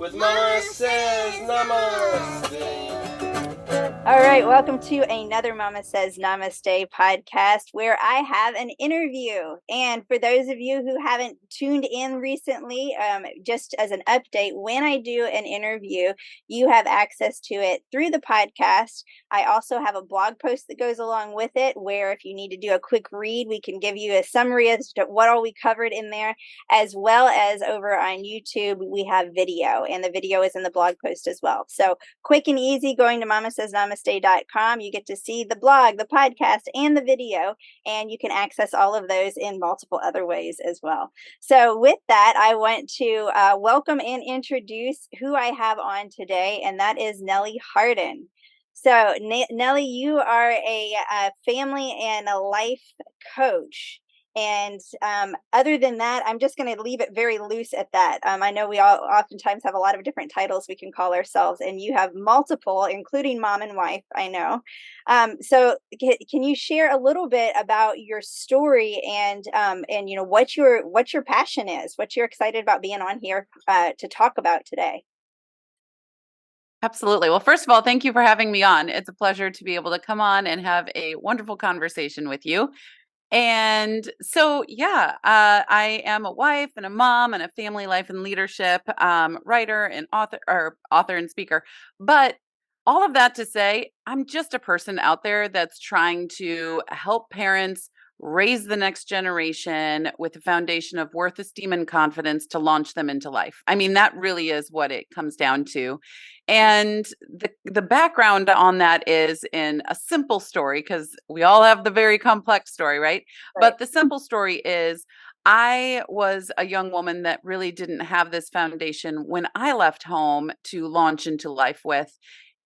with Mama Says Namaste. All right, welcome to another Mama Says Namaste podcast where I have an interview. And for those of you who haven't tuned in recently, just as an update, when I do an interview, you have access to it through the podcast. I also have a blog post that goes along with it where if you need to do a quick read, we can give you a summary as to what all we covered in there, as well as over on YouTube, we have video, and the video is in the blog post as well. So quick and easy, going to mamasaysnamaste.com. You get to see the blog, the podcast, and the video, and you can access all of those in multiple other ways as well. So with that, I want to welcome and introduce who I have on today, and that is Nellie Harden. So Nellie, you are a family and a life coach. And other than that, I'm just going to leave it very loose at that. I know we all oftentimes have a lot of different titles we can call ourselves, and you have multiple, including mom and wife, I know. So can you share a little bit about your story and you know what your passion is, what you're excited about being on here to talk about today? Absolutely. Well, first of all, thank you for having me on. It's a pleasure to be able to come on and have a wonderful conversation with you. And so, I am a wife and a mom and a family life and leadership writer and author and speaker. But all of that to say, I'm just a person out there that's trying to help parents raise the next generation with a foundation of worth, esteem, and confidence to launch them into life. I mean, that really is what it comes down to. And the background on that is in a simple story, because we all have the very complex story, right? But the simple story is I was a young woman that really didn't have this foundation when I left home to launch into life with.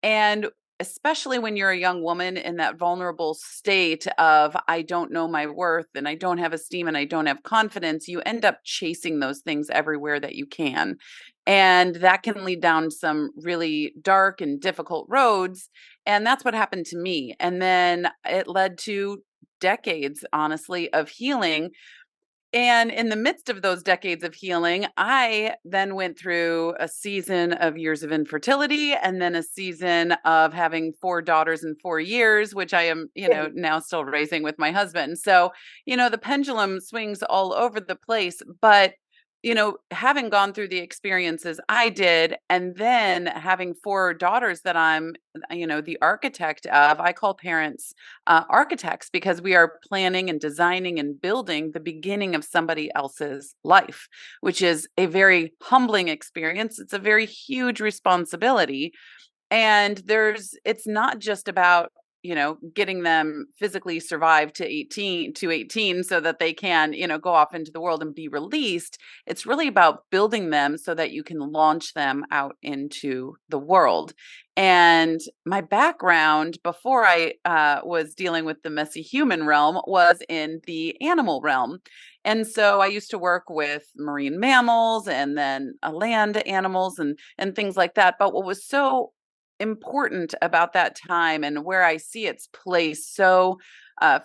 And especially when you're a young woman in that vulnerable state of, I don't know my worth and I don't have esteem and I don't have confidence, you end up chasing those things everywhere that you can. And that can lead down some really dark and difficult roads. And that's what happened to me. And then it led to decades, honestly, of healing. And in the midst of those decades of healing, I then went through a season of years of infertility and then a season of having 4 daughters in 4 years, which I am, now still raising with my husband. So, the pendulum swings all over the place. But having gone through the experiences I did, and then having 4 daughters that I'm, the architect of, I call parents architects because we are planning and designing and building the beginning of somebody else's life, which is a very humbling experience. It's a very huge responsibility. And it's not just about getting them physically survive to 18 so that they can, go off into the world and be released. It's really about building them so that you can launch them out into the world. And my background before I was dealing with the messy human realm was in the animal realm. And so I used to work with marine mammals and then land animals and things like that. But what was so important about that time and where I see its place so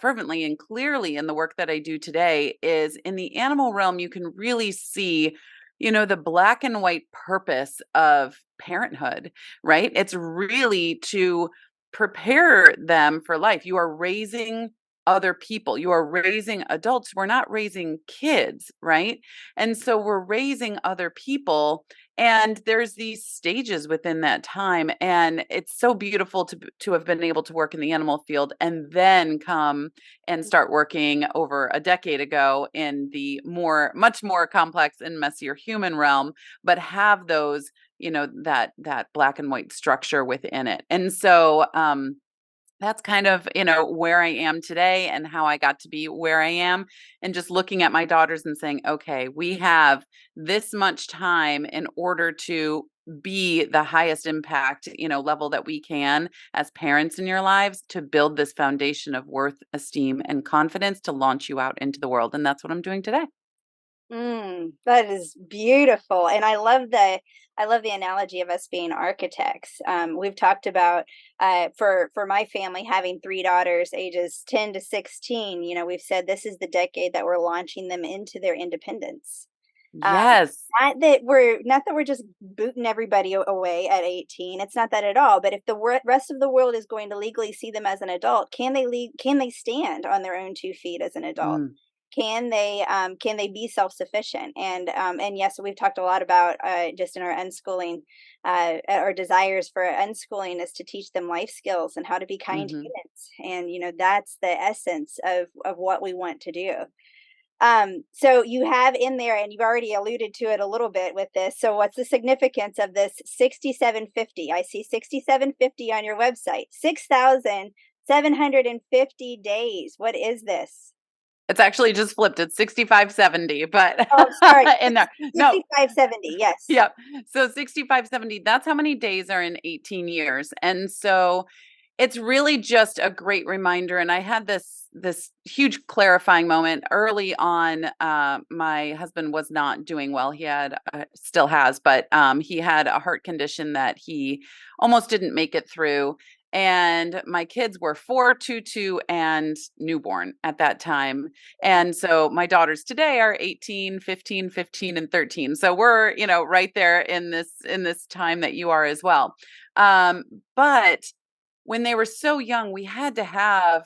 fervently and clearly in the work that I do today is in the animal realm. You can really see, the black and white purpose of parenthood, right? It's really to prepare them for life. You are raising other people. You are raising adults. We're not raising kids, right? And so we're raising other people, and there's these stages within that time. And it's so beautiful to have been able to work in the animal field and then come and start working over a decade ago in the much more complex and messier human realm, but have those, that black and white structure within it. And so, that's kind of, where I am today and how I got to be where I am. And just looking at my daughters and saying, okay, we have this much time in order to be the highest impact, level that we can as parents in your lives to build this foundation of worth, esteem, and confidence to launch you out into the world. And that's what I'm doing today. That is beautiful, and I love the analogy of us being architects. We've talked about for my family having 3 daughters, ages 10 to 16. We've said this is the decade that we're launching them into their independence. Yes. Not that we're just booting everybody away at 18. It's not that at all. But if the rest of the world is going to legally see them as an adult, can they stand on their own 2 feet as an adult? Mm, Can they be self-sufficient? And yes, we've talked a lot about just in our unschooling, our desires for unschooling is to teach them life skills and how to be kind mhm. humans. And that's the essence of what we want to do. So you have in there, and you've already alluded to it a little bit with this. So what's the significance of this 6750? I see 6750 on your website. 6,750 days. What is this? It's actually just flipped. It's 6570, but Oh, sorry. in there. No, 6570. Yes. yeah. So 6570, that's how many days are in 18 years. And so it's really just a great reminder. And I had this huge clarifying moment early on. My husband was not doing well. He had still has, but he had a heart condition that he almost didn't make it through. And my kids were 4, 2, 2, and newborn at that time. And so my daughters today are 18, 15, 15, and 13. So we're, right there in this time that you are as well. But when they were so young, we had to have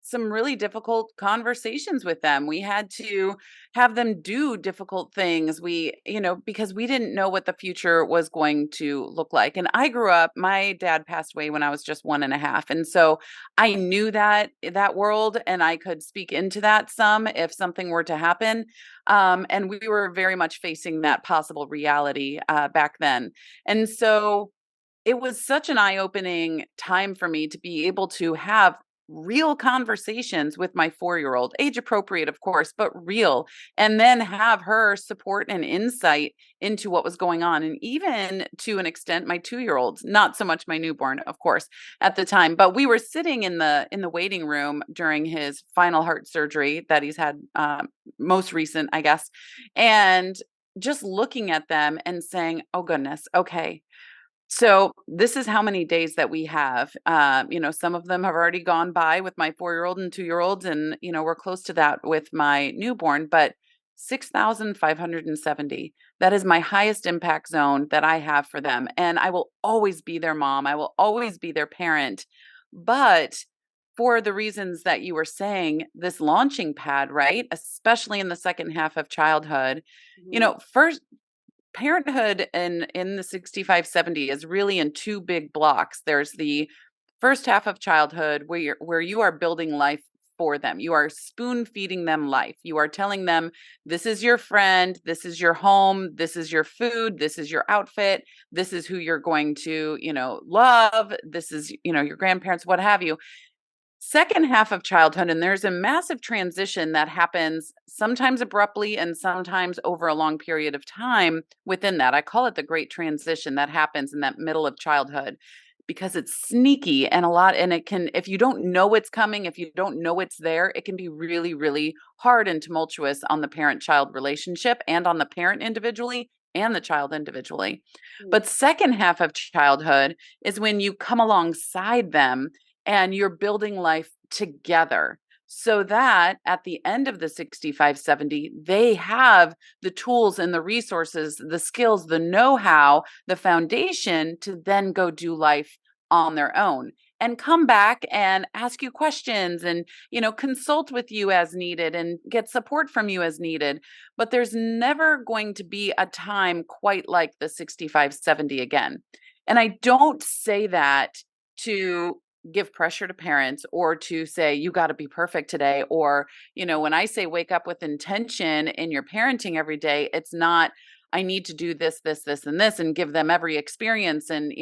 some really difficult conversations with them. We had to have them do difficult things. Because we didn't know what the future was going to look like. And I grew up, my dad passed away when I was just 1.5. And so I knew that world, and I could speak into that some if something were to happen. And we were very much facing that possible reality back then. And so it was such an eye-opening time for me to be able to have real conversations with my 4-year-old, age appropriate, of course, but real, and then have her support and insight into what was going on. And even to an extent, my 2-year-old, not so much my newborn, of course, at the time, but we were sitting in the waiting room during his final heart surgery that he's had, most recent, I guess, and just looking at them and saying, oh goodness, okay, so this is how many days that we have. Some of them have already gone by with my 4-year-old and 2-year-olds, and we're close to that with my newborn. But 6,570. That is my highest impact zone that I have for them, and I will always be their mom. I will always be their parent. But for the reasons that you were saying, this launching pad, right? Especially in the second half of childhood, Mhm. first parenthood in the 6570 is really in two big blocks. There's the first half of childhood where you are building life for them. You are spoon feeding them life. You are telling them, this is your friend, this is your home, this is your food, this is your outfit, this is who you're going to, love, this is, your grandparents, what have you. Second half of childhood, and there's a massive transition that happens sometimes abruptly and sometimes over a long period of time within that. I call it the great transition that happens in that middle of childhood because it's sneaky and a lot, and it can, if you don't know it's coming, if you don't know it's there, it can be really, really hard and tumultuous on the parent-child relationship and on the parent individually and the child individually. Mm. But second half of childhood is when you come alongside them and you're building life together so that at the end of the 6570, they have the tools and the resources, the skills, the know-how, the foundation to then go do life on their own and come back and ask you questions and consult with you as needed and get support from you as needed. But there's never going to be a time quite like the 6570 again. And I don't say that to give pressure to parents or to say you got to be perfect today, or when I say wake up with intention in your parenting every day, it's not I need to do this and this and give them every experience and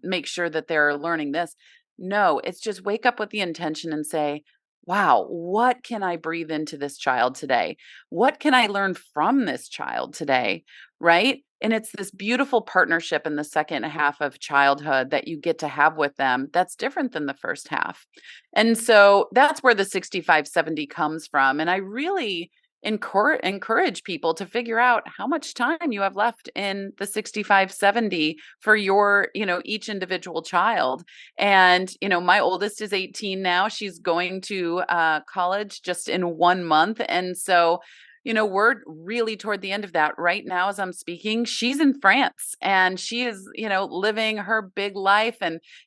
make sure that they're learning this. No, it's just wake up with the intention and say, wow, what can I breathe into this child today? What can I learn from this child today? Right? And it's this beautiful partnership in the second half of childhood that you get to have with them that's different than the first half. And so that's where the 6570 comes from. And I really encourage people to figure out how much time you have left in the 6570 for your, each individual child. And, my oldest is 18 now. She's going to college just in 1 month. And so we're really toward the end of that right now. As I'm speaking, she's in France and she is, living her big life,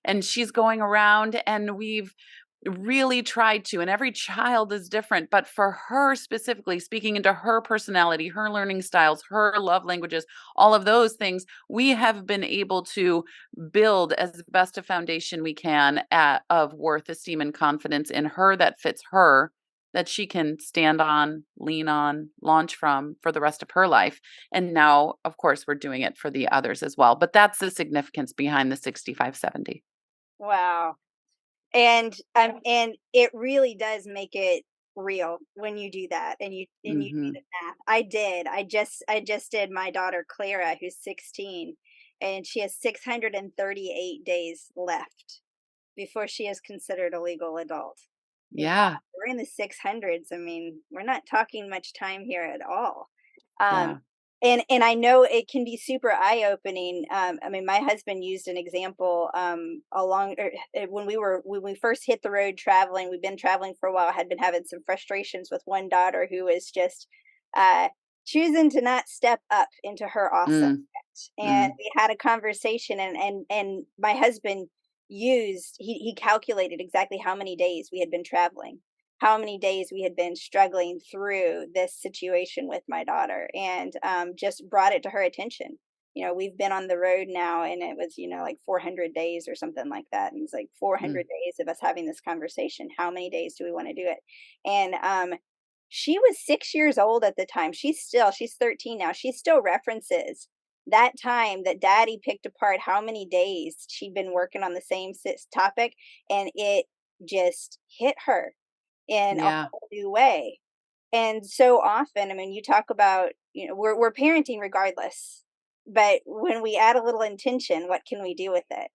and she's going around, and we've really tried to, and every child is different, but for her specifically, speaking into her personality, her learning styles, her love languages, all of those things, we have been able to build as best a foundation we can of worth, esteem, and confidence in her that fits her, that she can stand on, lean on, launch from for the rest of her life. And now, of course, we're doing it for the others as well. But that's the significance behind the 65-70. Wow. And it really does make it real when you do that, and you do Mm-hmm. the math. I just did my daughter Clara, who's 16, and she has 638 days left before she is considered a legal adult. Yeah, Yeah. we're in the 600s. I mean, we're not talking much time here at all. Um, Yeah. and I know it can be super eye-opening. I mean, my husband used an example when we first hit the road traveling. We've been traveling for a while, had been having some frustrations with one daughter who was just uh, choosing to not step up into her awesome. Mm, And mm, we had a conversation, and my husband he calculated exactly how many days we had been traveling, how many days we had been struggling through this situation with my daughter, and just brought it to her attention. We've been on the road now, and it was, like 400 days or something like that. And it's like 400 mm. days of us having this conversation. How many days do we want to do it? And she was 6 years old at the time. She's 13 now. She still references that time that daddy picked apart how many days she'd been working on the same topic, and it just hit her in a Yeah. whole new way. And so often, I mean, you talk about, we're parenting regardless, but when we add a little intention, what can we do with it?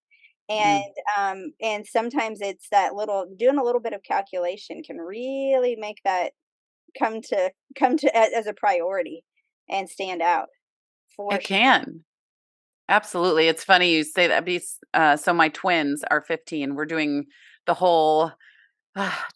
Mm. And sometimes it's that little doing a little bit of calculation can really make that come to as a priority and stand out for It sure. can. Absolutely. It's funny you say that. So my twins are 15. We're doing the whole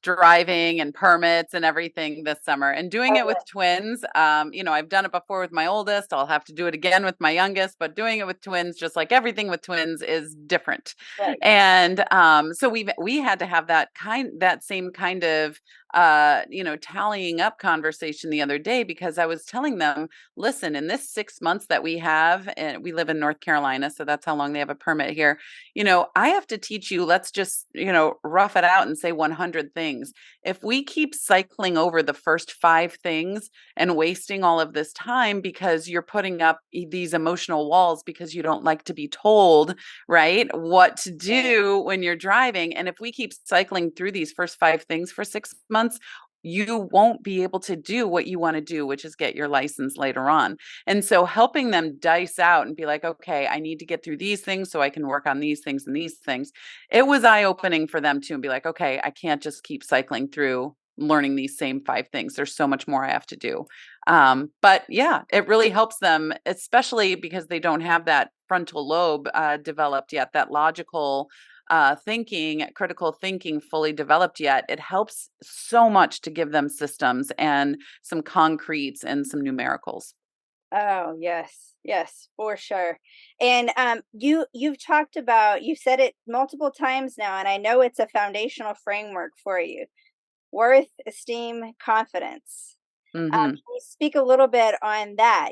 driving and permits and everything this summer, and doing it with twins. I've done it before with my oldest. I'll have to do it again with my youngest, but doing it with twins, just like everything with twins, is different. Right. And so we had to have that same kind of tallying up conversation the other day, because I was telling them, listen, in this 6 months that we have, and we live in North Carolina, so that's how long they have a permit here. I have to teach you, let's just, rough it out and say 100 things. If we keep cycling over the first 5 things and wasting all of this time because you're putting up these emotional walls because you don't like to be told, right, what to do when you're driving. And if we keep cycling through these first 5 things for 6 months, you won't be able to do what you want to do, which is get your license later on. And so helping them dice out and be like, okay, I need to get through these things so I can work on these things and these things. It was eye-opening for them too, and be like, okay, I can't just keep cycling through learning these same 5 things. There's so much more I have to do. But yeah, it really helps them, especially because they don't have that frontal lobe developed yet, that logical critical thinking fully developed yet. It helps so much to give them systems and some concretes and some numericals. Oh, yes. Yes, for sure. And you've said it multiple times now, and I know it's a foundational framework for you. Worth, esteem, confidence. Hmm. Can you speak a little bit on that?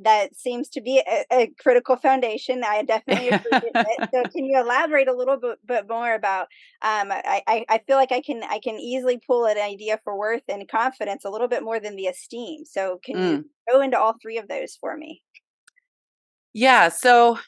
That seems to be a critical foundation. I definitely agree with it. So can you elaborate a little bit more about? I feel like I can easily pull an idea for worth and confidence a little bit more than the esteem. So can you Mm. go into all three of those for me? Yeah. So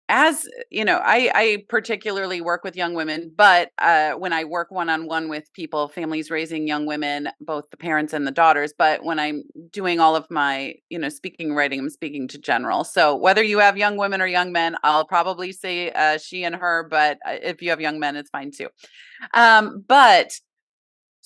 as I particularly work with young women, but when I work one-on-one with people, families raising young women, both the parents and the daughters, but when I'm doing all of my, speaking, writing, I'm speaking to general. So whether you have young women or young men, I'll probably say she and her, but if you have young men, it's fine too. But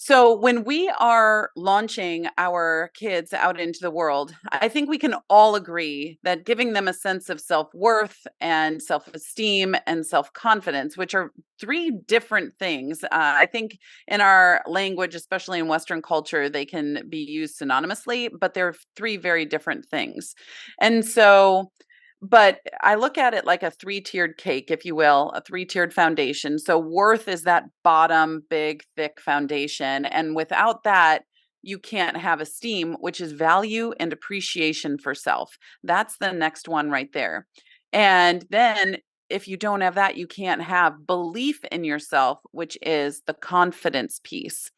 So when we are launching our kids out into the world, I think we can all agree that giving them a sense of self-worth and self-esteem and self-confidence, which are three different things. I think in our language, especially in Western culture, they can be used synonymously, but they're three very different things. And so but I look at it like a three-tiered cake, if you will, a three-tiered foundation. So worth is that bottom, big, thick foundation. And without that, you can't have esteem, which is value and appreciation for self. That's the next one right there. And then if you don't have that, you can't have belief in yourself, which is the confidence piece.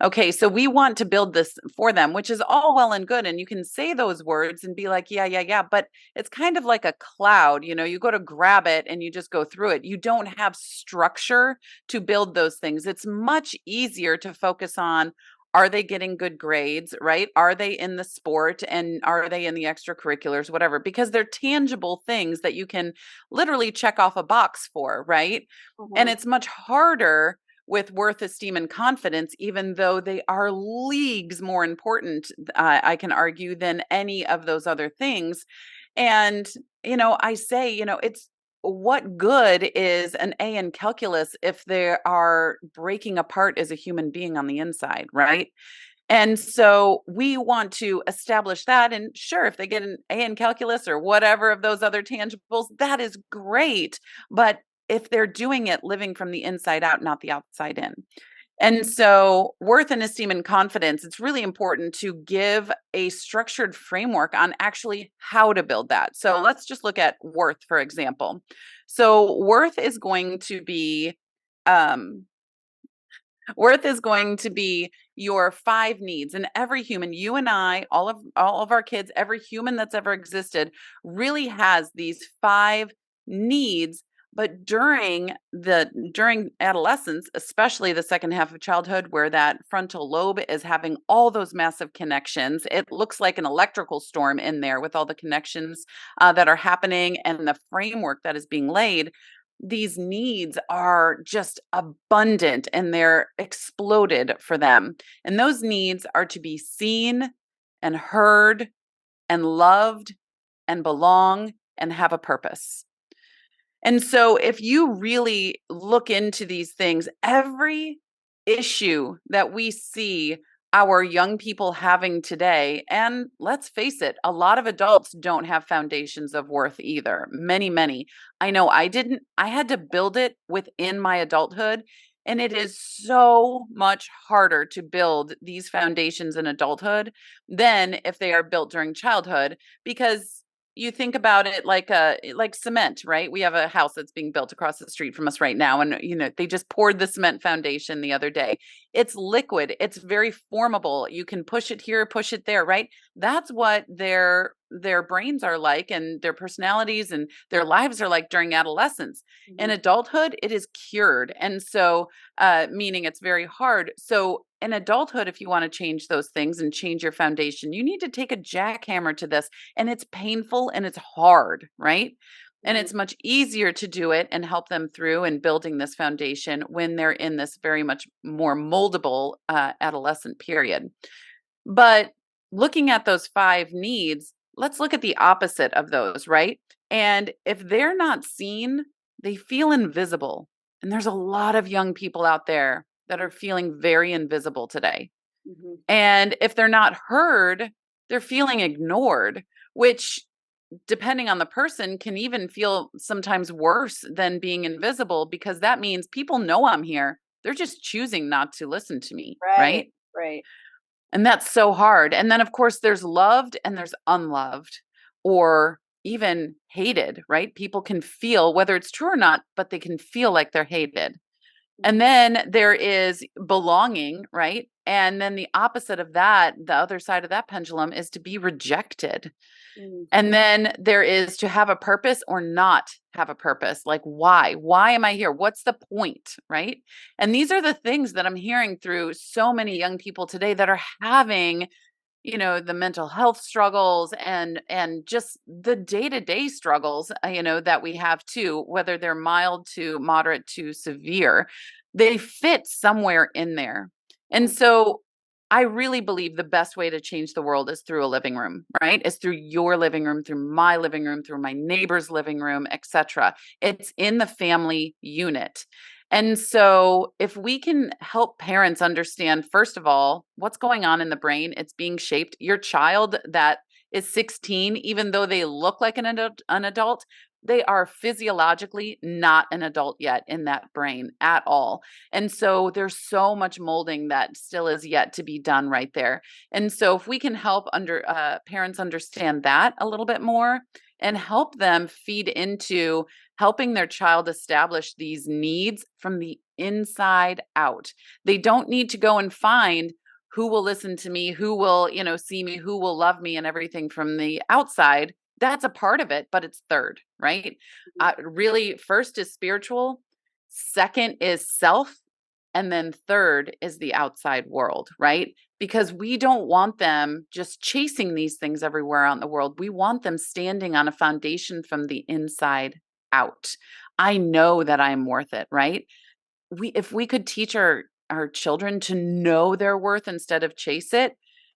Okay, so we want to build this for them, which is all well and good. And you can say those words and be like, yeah, yeah, yeah. But it's kind of like a cloud, you go to grab it and you just go through it. You don't have structure to build those things. It's much easier to focus on, are they getting good grades, right? Are they in the sport and are they in the extracurriculars, whatever, because they're tangible things that you can literally check off a box for, right? And it's much harder with worth, esteem, and confidence, even though they are leagues more important, I can argue, than any of those other things. And, I say, it's what good is an A in calculus if they are breaking apart as a human being on the inside, right? And so we want to establish that. And sure, if they get an A in calculus or whatever of those other tangibles, that is great. But if they're doing it living from the inside out, not the outside in. And so, worth and esteem and confidence, it's really important to give a structured framework on actually how to build that. So, let's just look at worth, for example. So, um, worth is going to be your five needs. And every human, you and I, all of our kids, every human that's ever existed really has these five needs. But during adolescence, especially the second half of childhood, where that frontal lobe is having all those massive connections, it looks like an electrical storm in there with all the connections that are happening and the framework that is being laid. These needs are just abundant and they're exploded for them. And those needs are to be seen and heard and loved and belong and have a purpose. And so, if you really look into these things, every issue that we see our young people having today, and let's face it, a lot of adults don't have foundations of worth either. Many, many. I know I didn't, I had to build it within my adulthood. And it is so much harder to build these foundations in adulthood than if they are built during childhood, because you think about it like cement, right? We have a house that's being built across the street from us right now, and they just poured the cement foundation the other day. It's liquid, it's very formable. You can push it here, push it there, right? That's what their brains are like, and their personalities and their lives are like during adolescence. In adulthood, it is cured. And so meaning it's very hard. So in adulthood, if you want to change those things and change your foundation, you need to take a jackhammer to this, and it's painful and it's hard, right? And it's much easier to do it and help them through and building this foundation when they're in this very much more moldable adolescent period. But looking at those five needs, let's look at the opposite of those, right? And if they're not seen, they feel invisible. And there's a lot of young people out there that are feeling very invisible today. And if they're not heard, they're feeling ignored, which, depending on the person, can even feel sometimes worse than being invisible, because that means people know I'm here. They're just choosing not to listen to me, right? Right. And that's so hard. And then, of course, there's loved and there's unloved or even hated, right? People can feel, whether it's true or not, but they can feel like they're hated. And then there is belonging, right? And then the opposite of that, the other side of that pendulum, is to be rejected. And then there is to have a purpose or not have a purpose. Like, why? Why am I here? What's the point? Right. And these are the things that I'm hearing through so many young people today that are having, the mental health struggles and just the day-to-day struggles, that we have too, whether they're mild to moderate to severe. They fit somewhere in there. And so I really believe the best way to change the world is through a living room, right? Is through your living room, through my living room, through my neighbor's living room, etc. It's in the family unit. And so if we can help parents understand, first of all, what's going on in the brain, it's being shaped. Your child that is 16, even though they look like an adult, they are physiologically not an adult yet in that brain at all. And so there's so much molding that still is yet to be done right there. And so if we can help parents understand that a little bit more and help them feed into helping their child establish these needs from the inside out. They don't need to go and find who will listen to me, who will, see me, who will love me and everything from the outside. That's a part of it, but it's third, right? Really, first is spiritual, second is self, and then third is the outside world, right? Because we don't want them just chasing these things everywhere out in the world. We want them standing on a foundation from the inside out. I know that I'm worth it, right? If we could teach our children to know their worth instead of chase it,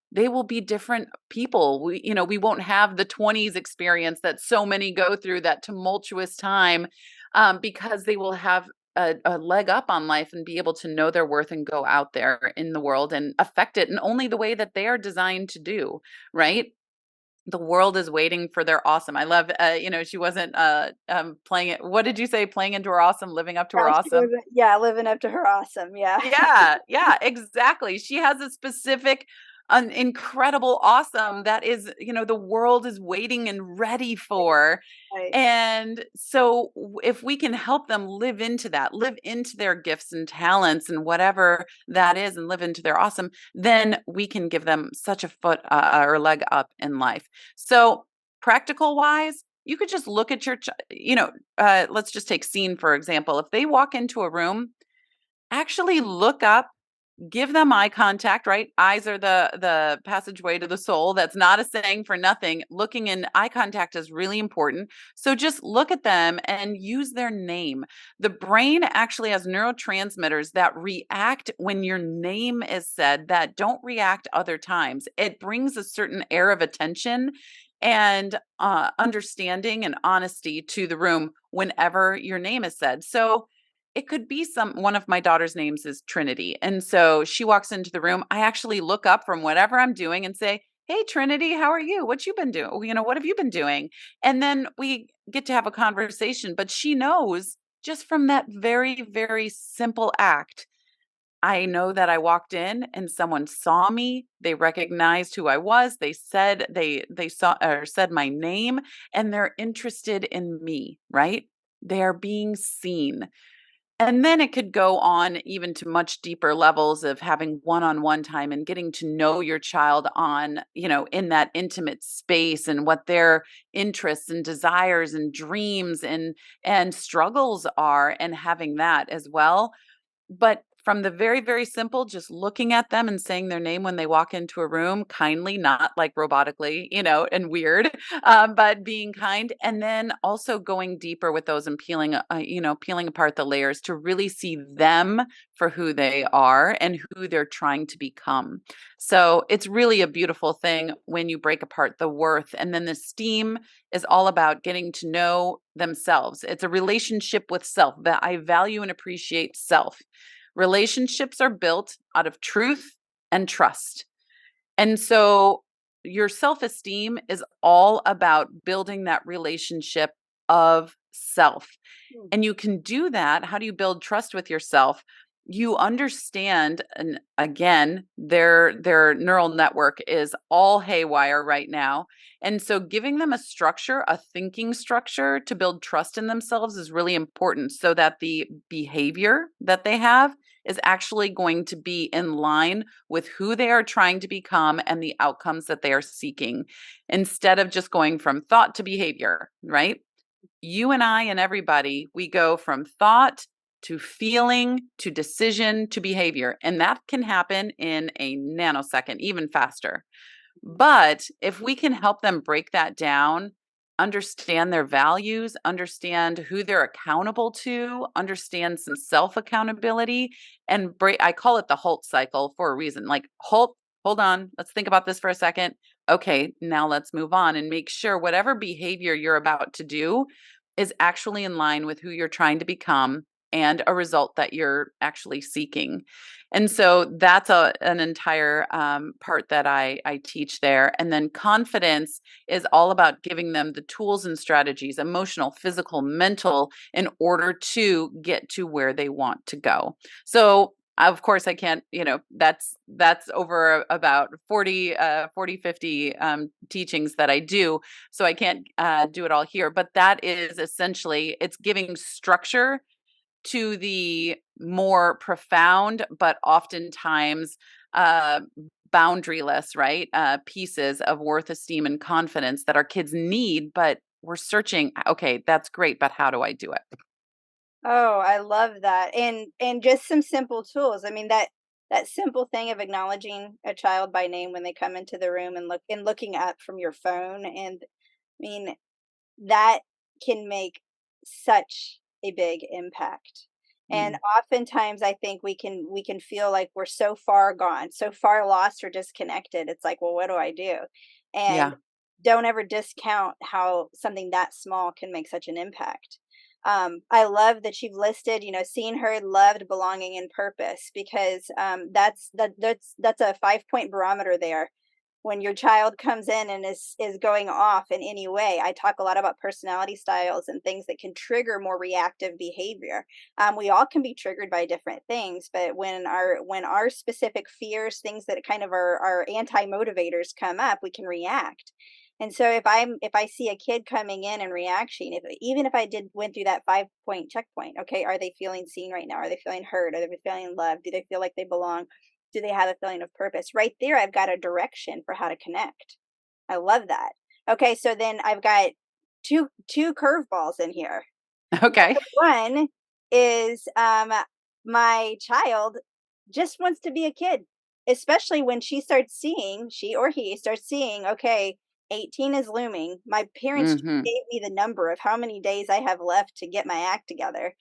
they will be different people. We won't have the 20s experience that so many go through, that tumultuous time, because they will have a leg up on life and be able to know their worth and go out there in the world and affect it in only the way that they are designed to do, right? The world is waiting for their awesome. I love, she wasn't playing it. What did you say? Playing into her awesome, living up to her Yeah, she awesome. wasn't, yeah, living up to her awesome. Yeah. Yeah, exactly. She has a specific, an incredible awesome that is, the world is waiting and ready for. Right. And so if we can help them live into that, live into their gifts and talents and whatever that is, and live into their awesome, then we can give them such a foot or leg up in life. So practical wise, you could just look at your, let's just take Scene, for example. If they walk into a room, actually look up, give them eye contact, right? Eyes are the passageway to the soul. That's not a saying for nothing. Looking in eye contact is really important. So just look at them and use their name. The brain actually has neurotransmitters that react when your name is said that don't react other times. It brings a certain air of attention and understanding and honesty to the room whenever your name is said. So it could be one of my daughter's names is Trinity. And so she walks into the room. I actually look up from whatever I'm doing and say, "Hey, Trinity, how are you? What you been doing? What have you been doing?" And then we get to have a conversation, but she knows just from that very, very simple act. I know that I walked in and someone saw me. They recognized who I was. They said they saw or said my name, and they're interested in me, right? They are being seen. And then it could go on even to much deeper levels of having one-on-one time and getting to know your child on, in that intimate space and what their interests and desires and dreams and struggles are, and having that as well. But from the very, very simple, just looking at them and saying their name when they walk into a room kindly, not like robotically, and weird, but being kind. And then also going deeper with those and peeling apart the layers to really see them for who they are and who they're trying to become. So it's really a beautiful thing when you break apart the worth. And then the STEAM is all about getting to know themselves. It's a relationship with self, that I value and appreciate self. Relationships are built out of truth and trust. And so your self-esteem is all about building that relationship of self. And you can do that. How do you build trust with yourself? You understand, and again, their neural network is all haywire right now. And so giving them a structure, a thinking structure to build trust in themselves is really important, so that the behavior that they have is actually going to be in line with who they are trying to become and the outcomes that they are seeking, instead of just going from thought to behavior, right? You and I and everybody, we go from thought to feeling to decision to behavior. And that can happen in a nanosecond, even faster. But if we can help them break that down understand their values, understand who they're accountable to, understand some self-accountability, and break. I call it the halt cycle for a reason. Like, halt, hold on, let's think about this for a second. Okay, now let's move on and make sure whatever behavior you're about to do is actually in line with who you're trying to become and a result that you're actually seeking. And so that's an entire part that I teach there. And then confidence is all about giving them the tools and strategies, emotional, physical, mental, in order to get to where they want to go. So of course I can't, that's over about 50 teachings that I do. So I can't do it all here, but that is essentially, it's giving structure to the more profound, but oftentimes boundaryless, right? Pieces of worth, esteem, and confidence that our kids need, but we're searching, okay, that's great, but how do I do it? Oh, I love that. And just some simple tools. I mean, that simple thing of acknowledging a child by name when they come into the room and looking up from your phone, and I mean, that can make such a big impact. And Mm, oftentimes I think we can feel like we're so far gone, so far lost or disconnected. It's like, well, what do I do? And yeah. don't ever discount how something that small can make such an impact. I love that you've listed, seen, heard, loved, belonging, and purpose, because that's a 5 point barometer there. When your child comes in and is going off in any way, I talk a lot about personality styles and things that can trigger more reactive behavior. We all can be triggered by different things, but when our specific fears, things that kind of are anti motivators come up, we can react. And so if I see a kid coming in and reaction, even if I did went through that 5 point checkpoint, okay, are they feeling seen right now? Are they feeling heard? Are they feeling loved? Do they feel like they belong? Do they have a feeling of purpose? Right there, I've got a direction for how to connect. I love that. Okay, so then I've got two curveballs in here. Okay. One is my child just wants to be a kid, especially when she or he starts seeing, okay, 18 is looming. My parents just Hmm. gave me the number of how many days I have left to get my act together.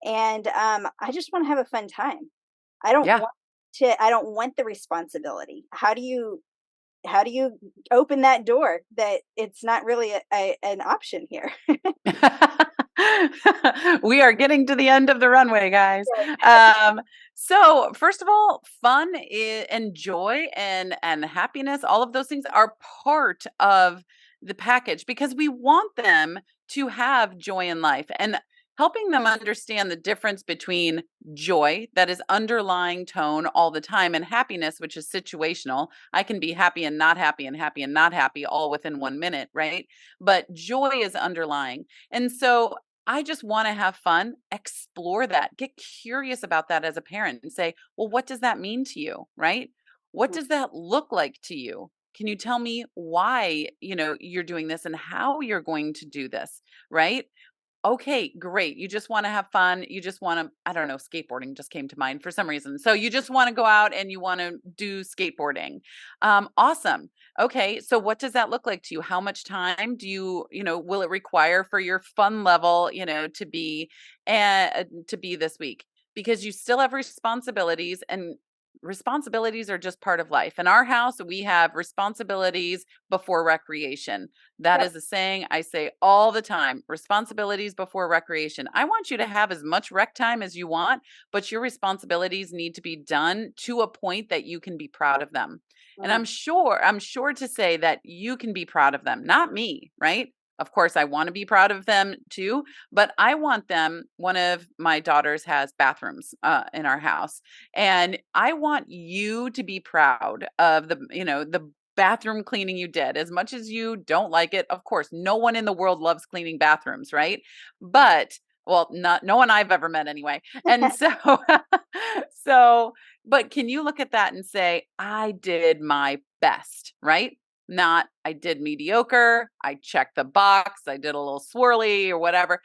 And I just want to have a fun time. I don't Yeah. want I don't want the responsibility. How do you open that door that it's not really an option here? We are getting to the end of the runway, guys. So first of all, and joy and happiness, all of those things are part of the package because we want them to have joy in life, and helping them understand the difference between joy, that is underlying tone all the time, and happiness, which is situational. I can be happy and not happy and happy and not happy all within 1 minute, right? But joy is underlying. And so I just want to have fun, explore that, get curious about that as a parent and say, well, what does that mean to you? Right? What does that look like to you? Can you tell me why, you're doing this and how you're going to do this? Right? Okay, great. You just want to have fun. You just want to, I don't know, skateboarding just came to mind for some reason. So you just want to go out and you want to do skateboarding. Awesome. Okay, so what does that look like to you? How much time do will it require for your fun level, to be this week? Because you still have responsibilities, and responsibilities are just part of life. In our house, we have responsibilities before recreation. That Yep. is a saying I say all the time: responsibilities before recreation. I want you to have as much rec time as you want, but your responsibilities need to be done to a point that you can be proud of them. And Mm, I'm sure to say that you can be proud of them, not me, right? Of course, I want to be proud of them too, but I want them. One of my daughters has bathrooms in our house, and I want you to be proud of the bathroom cleaning you did. As much as you don't like it, of course, no one in the world loves cleaning bathrooms, right? But well, not no one I've ever met anyway. And so so but can you look at that and say, I did my best, right? Not I did mediocre, I checked the box, I did a little swirly or whatever.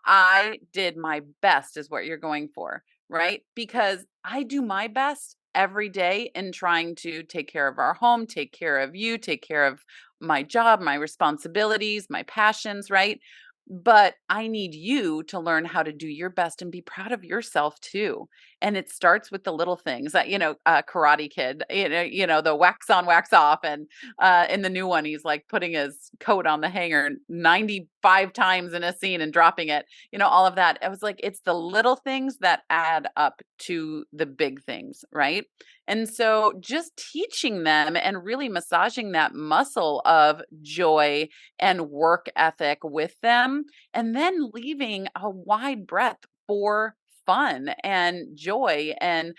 I did my best is what you're going for, right? Because I do my best every day in trying to take care of our home, take care of you, take care of my job, my responsibilities, my passions, right? But I need you to learn how to do your best and be proud of yourself too. And it starts with the little things that, Karate Kid, the wax on, wax off. And in the new one, he's like putting his coat on the hanger 95 times in a scene and dropping it, all of that. I was like, it's the little things that add up to the big things, right? And so just teaching them and really massaging that muscle of joy and work ethic with them, and then leaving a wide breadth for fun and joy and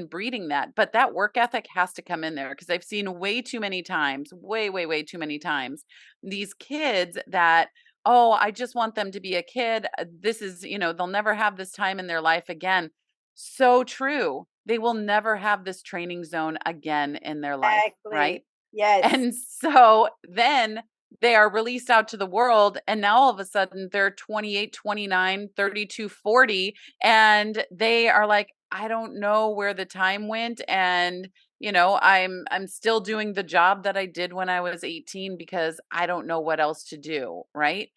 breeding that. But that work ethic has to come in there, because I've seen way too many times, way too many times, these kids that, oh, I just want them to be a kid. This is, they'll never have this time in their life again. So true. They will never have this training zone again in their life, right? Exactly. Yes. And so then they are released out to the world, and now all of a sudden they're 28, 29, 32, 40, and they are like, I don't know where the time went, and I'm still doing the job that I did when I was 18 because I don't know what else to do, right?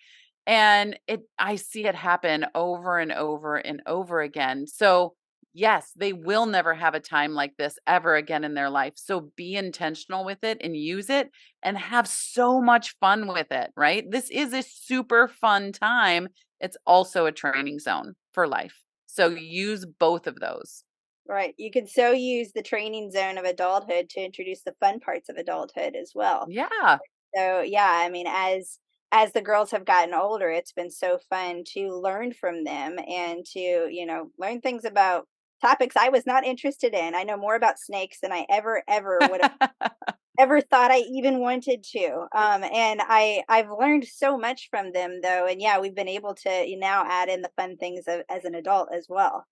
And I see it happen over and over and over again. So yes, they will never have a time like this ever again in their life. So be intentional with it and use it and have so much fun with it, right? This is a super fun time. It's also a training zone for life. So use both of those. Right. You can so use the training zone of adulthood to introduce the fun parts of adulthood as well. Yeah. So yeah, I mean, as the girls have gotten older, it's been so fun to learn from them and to, learn things about topics I was not interested in. I know more about snakes than I ever would have ever thought I even wanted to. And I've learned so much from them though. And yeah, we've been able to now add in the fun things as an adult as well.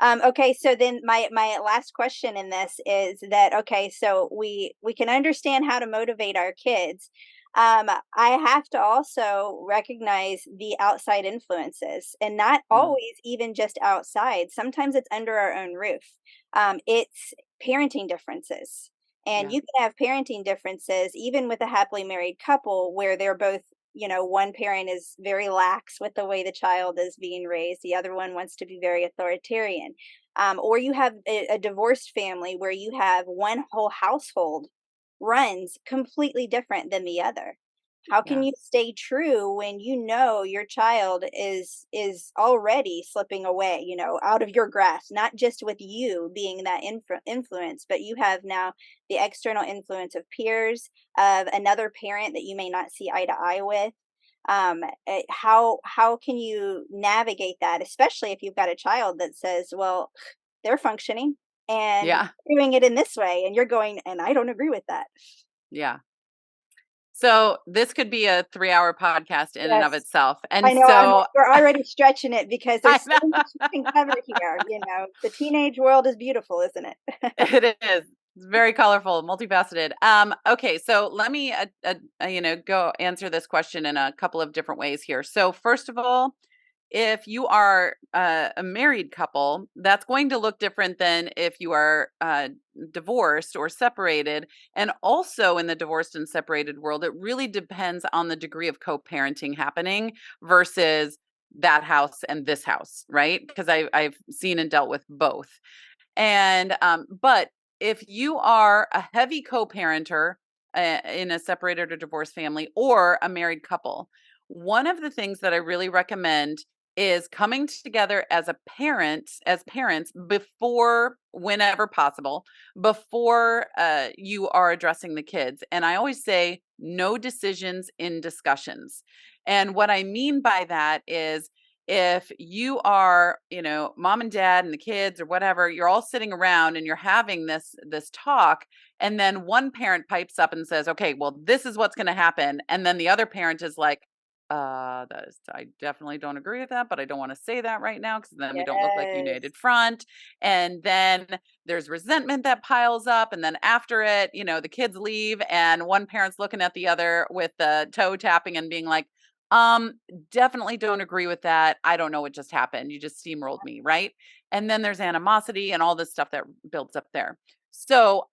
Okay, so then my last question in this is that, okay, so we can understand how to motivate our kids. I have to also recognize the outside influences, and not Mm, always even just outside. Sometimes it's under our own roof. It's parenting differences. And yeah. you can have parenting differences even with a happily married couple where they're both, one parent is very lax with the way the child is being raised, the other one wants to be very authoritarian. Or you have a divorced family where you have one whole household runs completely different than the other. How can Yeah. you stay true when you know your child is already slipping away, out of your grasp, not just with you being that influence, but you have now the external influence of peers, of another parent that you may not see eye to eye with. How can you navigate that, especially if you've got a child that says, well, they're functioning and Yeah. doing it in this way, and you're going, and I don't agree with that. Yeah. So this could be a 3-hour podcast in and of Yes. itself. I And know, so we're already stretching it because I there's so know. much you can cover here. The teenage world is beautiful, isn't it? It is. It's very colorful, multifaceted. Okay, so let me, go answer this question in a couple of different ways here. So first of all, if you are a married couple, that's going to look different than if you are divorced or separated. And also in the divorced and separated world, it really depends on the degree of co-parenting happening versus that house and this house, right? Because I've seen and dealt with both. And but if you are a heavy co-parenter in a separated or divorced family or a married couple, one of the things that I really recommend is coming together as parents before, whenever possible, before you are addressing the kids. And I always say no decisions in discussions. And what I mean by that is, if you are, mom and dad and the kids or whatever, you're all sitting around and you're having this talk, and then one parent pipes up and says, okay, well, this is what's going to happen, and then the other parent is like, I definitely don't agree with that, but I don't want to say that right now because then we don't look like Yes. united front. And then there's resentment that piles up, and then after it, the kids leave and one parent's looking at the other with the toe tapping and being like, um definitely don't agree with that. I don't know what just happened. You just steamrolled me, right? And then there's animosity and all this stuff that builds up there. So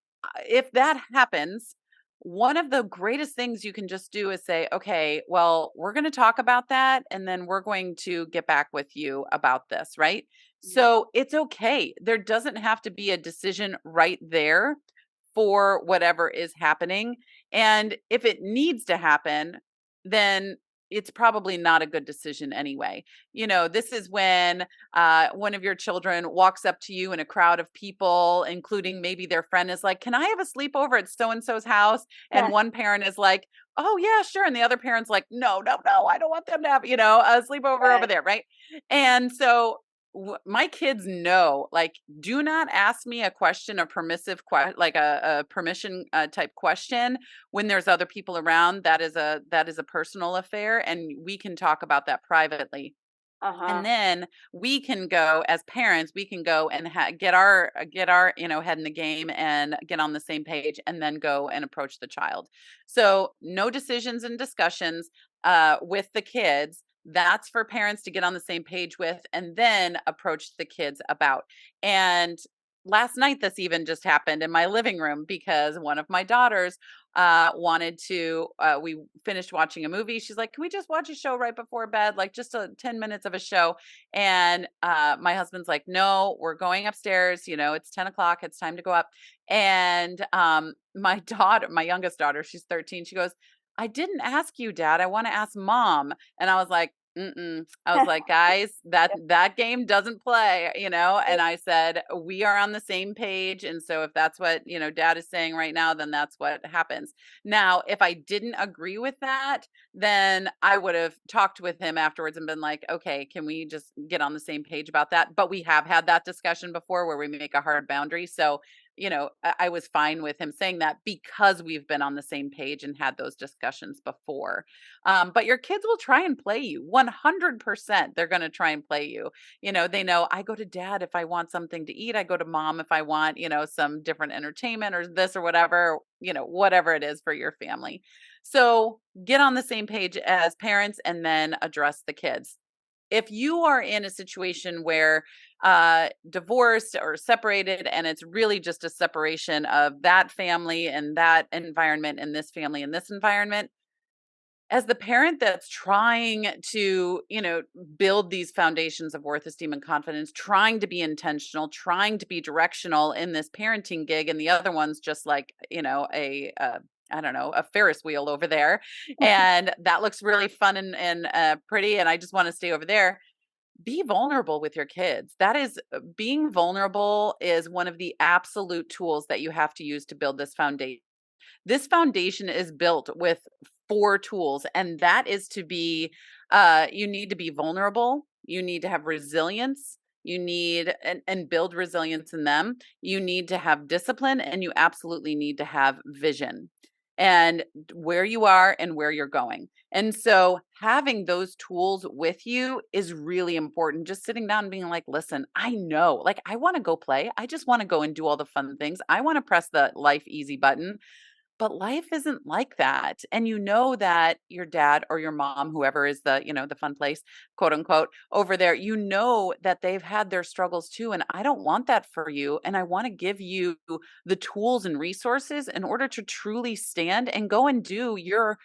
if that happens, one of the greatest things you can just do is say, okay, well, we're going to talk about that. And then we're going to get back with you about this, right? Yeah. So it's okay. There doesn't have to be a decision right there for whatever is happening. And if it needs to happen, then it's probably not a good decision anyway. This is when one of your children walks up to you in a crowd of people, including maybe their friend, is like, "Can I have a sleepover at so and so's house?" And one parent is like, "Oh, yeah, sure." And the other parent's like, "No, no, no, I don't want them to have, a sleepover over Right. there." Right. And so my kids know, like, do not ask me a question, a permissive like a permission type question when there's other people around. That is a personal affair, and we can talk about that privately. Uh-huh. And then we can go as parents, we can go and get our head in the game and get on the same page, and then go and approach the child. So no decisions and discussions with the kids. That's for parents to get on the same page with, and then approach the kids about. And last night, this even just happened in my living room because one of my daughters wanted to, we finished watching a movie. She's like, "Can we just watch a show right before bed? Like just 10 minutes of a show." And my husband's like, "No, we're going upstairs. It's 10 o'clock. It's time to go up." And my daughter, my youngest daughter, she's 13. She goes, "I didn't ask you, Dad. I want to ask Mom." And I was like, "Mm-mm." I was like, "Guys, that game doesn't play, And I said, "We are on the same page, and so if that's what, Dad is saying right now, then that's what happens." Now, if I didn't agree with that, then I would have talked with him afterwards and been like, "Okay, can we just get on the same page about that?" But we have had that discussion before where we make a hard boundary. So, I was fine with him saying that because we've been on the same page and had those discussions before. But your kids will try and play you 100%. They're going to try and play you. They know I go to Dad if I want something to eat. I go to Mom if I want, some different entertainment or this or whatever it is for your family. So get on the same page as parents and then address the kids. If you are in a situation where divorced or separated, and it's really just a separation of that family and that environment and this family and this environment, as the parent that's trying to, build ththese foundations of worth, esteem, and confidence, trying to be intentional, trying to be directional in this parenting gig, and the other one's just like, I don't know, a Ferris wheel over there, and that looks really fun and pretty, and I just want to stay over there. Be vulnerable with your kids. That is being vulnerable is one of the absolute tools that you have to use to build this foundation. This foundation is built with 4 tools, and that is to be, you need to be vulnerable, you need to have resilience, you need and build resilience in them. You need to have discipline, and you absolutely need to have vision, and where you are and where you're going. And so having those tools with you is really important. Just sitting down and being like, "Listen, I know, like, I wanna go play. I just wanna go and do all the fun things. I wanna press the life easy button. But life isn't like that." And you know that your dad or your mom, whoever is the fun place, quote unquote, over there, that they've had their struggles too. And I don't want that for you. And I want to give you the tools and resources in order to truly stand and go and do your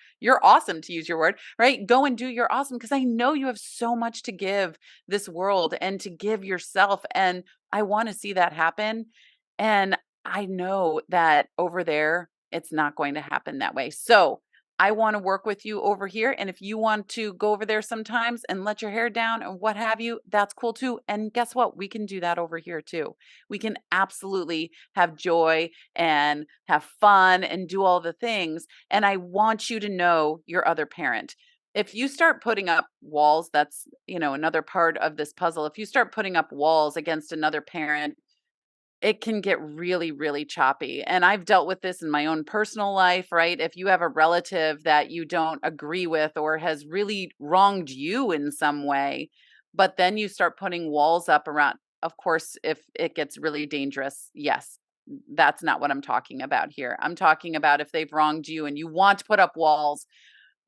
awesome, to use your word, right? Go and do your awesome, because I know you have so much to give this world and to give yourself. And I want to see that happen. And I know that over there, it's not going to happen that way. So I want to work with you over here. And if you want to go over there sometimes and let your hair down and what have you, that's cool too. And guess what? We can do that over here too. We can absolutely have joy and have fun and do all the things. And I want you to know your other parent. If you start putting up walls, that's, another part of this puzzle. If you start putting up walls against another parent, it can get really, really choppy. And I've dealt with this in my own personal life, right? If you have a relative that you don't agree with or has really wronged you in some way, but then you start putting walls up around, of course, if it gets really dangerous, yes, that's not what I'm talking about here. I'm talking about if they've wronged you and you want to put up walls,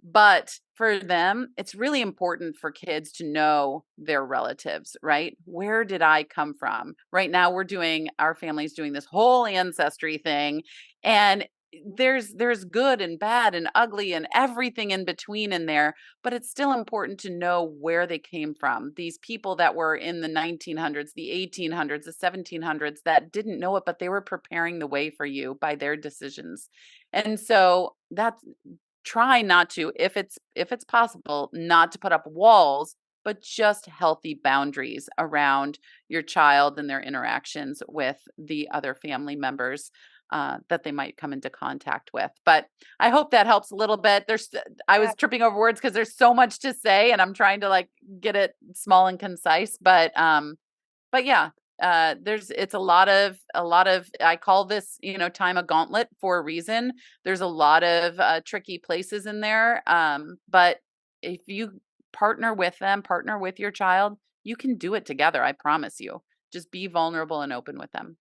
but for them, it's really important for kids to know their relatives, right? Where did I come from? Right now, our family's doing this whole ancestry thing. And there's good and bad and ugly and everything in between in there, but it's still important to know where they came from. These people that were in the 1900s, the 1800s, the 1700s that didn't know it, but they were preparing the way for you by their decisions. And so that's try not to, if it's possible, not to put up walls, but just healthy boundaries around your child and their interactions with the other family members that they might come into contact with. But I hope that helps a little bit. I Yeah. was tripping over words because there's so much to say, and I'm trying to like get it small and concise. But yeah, it's a lot of I call this, time a gauntlet for a reason. There's a lot of tricky places in there. But if you partner with them, partner with your child, you can do it together. I promise you. Just be vulnerable and open with them.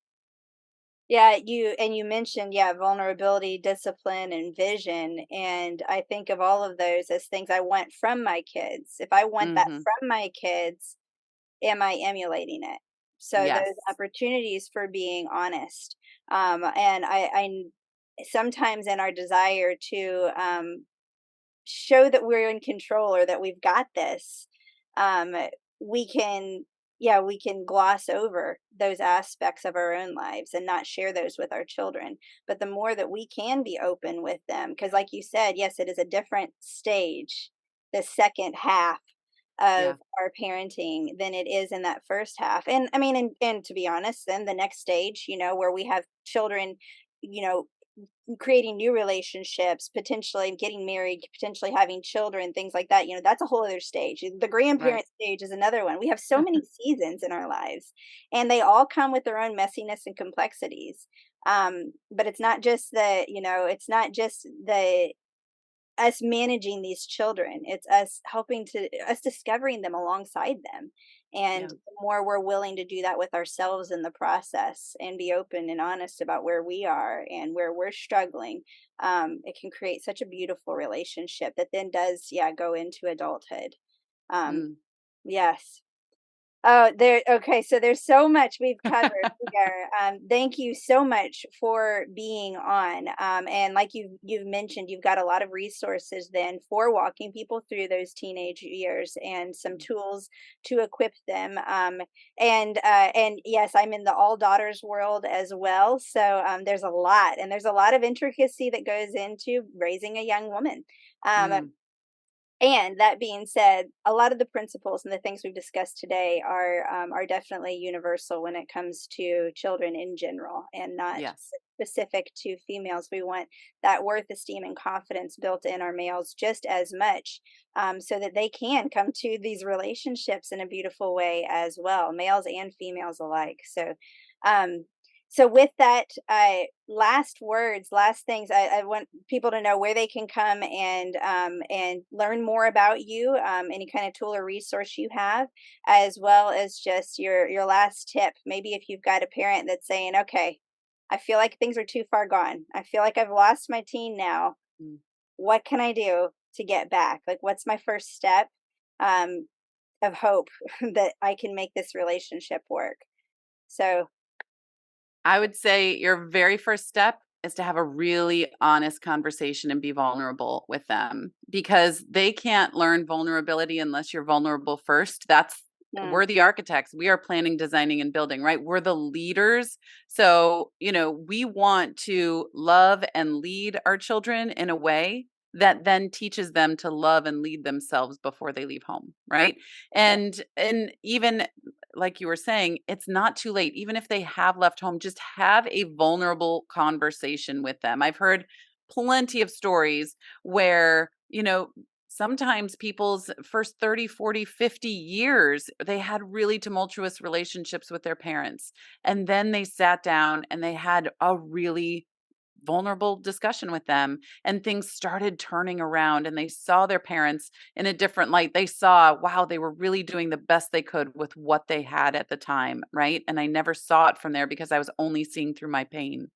Yeah, you mentioned, yeah, vulnerability, discipline, and vision. And I think of all of those as things I want from my kids. If I want that Hmm. from my kids, am I emulating it? So those Yes. opportunities for being honest. And sometimes in our desire to show that we're in control or that we've got this, um, we can, yeah, we can gloss over those aspects of our own lives and not share those with our children. But the more that we can be open with them, because like you said, yes, it is a different stage, the second half Yeah. of our parenting than it is in that first half. And I mean, and to be honest, then the next stage, where we have children, you know, creating new relationships, potentially getting married, potentially having children, things like that, that's a whole other stage. The Right. grandparent stage is another one. We have so many seasons in our lives, and they all come with their own messiness and complexities. But it's not just the us managing these children. It's us discovering them alongside them. And Yeah. the more we're willing to do that with ourselves in the process and be open and honest about where we are and where we're struggling, it can create such a beautiful relationship that then does, yeah, go into adulthood. Um, Mm. yes. Oh, okay, so there's so much we've covered here. Thank you so much for being on. And like you've mentioned, you've got a lot of resources then for walking people through those teenage years and some tools to equip them. And yes, I'm in the all daughters world as well. So there's a lot of intricacy that goes into raising a young woman. Um, Mm. and that being said, a lot of the principles and the things we've discussed today are definitely universal when it comes to children in general, and not Yes. specific to females. We want that worth, esteem, and confidence built in our males just as much, so that they can come to these relationships in a beautiful way as well, males and females alike. Um, so with that, last words, last things, I want people to know where they can come and learn more about you, any kind of tool or resource you have, as well as just your last tip. Maybe if you've got a parent that's saying, "Okay, I feel like things are too far gone. I feel like I've lost my teen now. Mm. What can I do to get back? Like, what's my first step um, of hope that I can make this relationship work?" So, I would say your very first step is to have a really honest conversation and be vulnerable with them, because they can't learn vulnerability unless you're vulnerable first. mm, We're the architects. We are planning, designing, and building, right? We're the leaders. So, we want to love and lead our children in a way that then teaches them to love and lead themselves before they leave home, right? yeah, And even like you were saying, it's not too late. Even if they have left home, just have a vulnerable conversation with them. I've heard plenty of stories where, sometimes people's first 30, 40, 50 years, they had really tumultuous relationships with their parents. And then they sat down and they had a really vulnerable discussion with them, and things started turning around, and they saw their parents in a different light. They saw, wow, they were really doing the best they could with what they had at the time, right? And I never saw it from there because I was only seeing through my pain.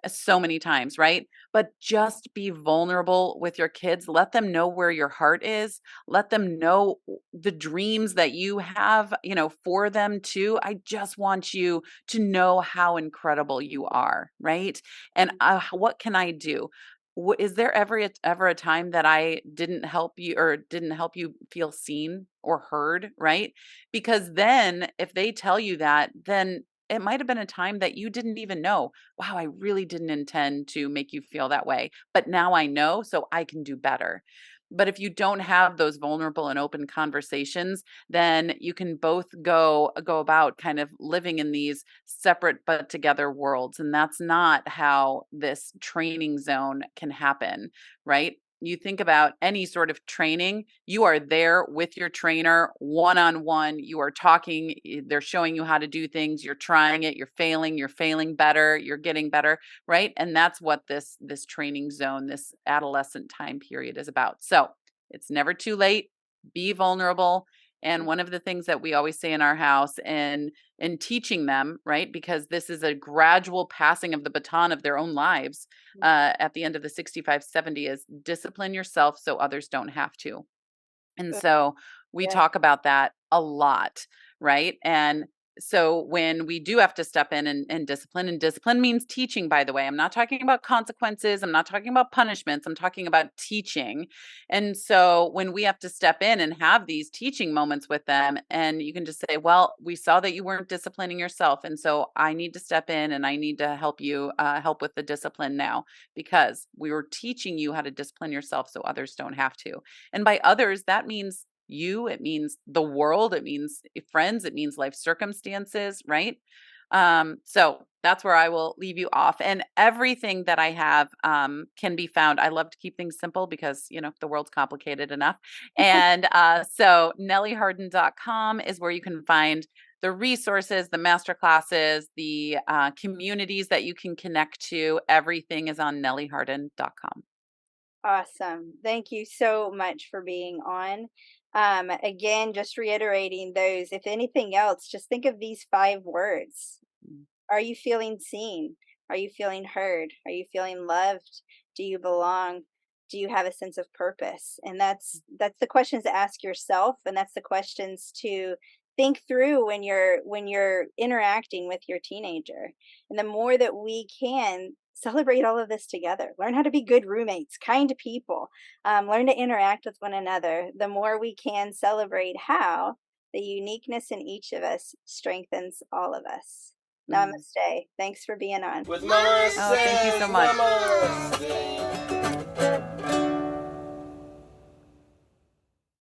so many times, right? But just be vulnerable with your kids. Let them know where your heart is. Let them know the dreams that you have, for them too. I just want you to know how incredible you are, right? And what can I do? Is there ever a time that I didn't help you or didn't help you feel seen or heard, right? Because then if they tell you that, then it might have been a time that you didn't even know, wow, I really didn't intend to make you feel that way, but now I know, so I can do better. But if you don't have those vulnerable and open conversations, then you can both go about kind of living in these separate but together worlds. And that's not how this training zone can happen, right? You think about any sort of training, you are there with your trainer one on one. You are talking, they're showing you how to do things, you're trying it, you're failing better, you're getting better, right? And that's what this training zone, this adolescent time period is about. So, it's never too late. Be vulnerable. And one of the things that we always say in our house and in teaching them, right? Because this is a gradual passing of the baton of their own lives at the end of the 65, 70 is discipline yourself so others don't have to. And so we Yeah. talk about that a lot, right? And so when we do have to step in and discipline means teaching, by the way. I'm not talking about consequences. I'm not talking about punishments. I'm talking about teaching. And so when we have to step in and have these teaching moments with them, and you can just say, well, we saw that you weren't disciplining yourself. And so I need to step in and I need to help you help with the discipline now because we were teaching you how to discipline yourself so others don't have to. And by others, that means you, it means the world, it means friends, it means life circumstances, right? So that's where I will leave you off. And everything that I have can be found. I love to keep things simple because, the world's complicated enough. And so nellieharden.com is where you can find the resources, the master classes, the communities that you can connect to. Everything is on nellieharden.com. Awesome. Thank you so much for being on. Again, just reiterating those, if anything else, just think of these 5 words. Are you feeling seen? Are you feeling heard? Are you feeling loved? Do you belong? Do you have a sense of purpose? And that's the questions to ask yourself, and that's the questions to think through when you're interacting with your teenager. And the more that we can celebrate all of this together, learn how to be good roommates, kind people, learn to interact with one another, the more we can celebrate how the uniqueness in each of us strengthens all of us. Mm. Namaste. Thanks for being on. With Mama Oh, thank you Says so much. Namaste.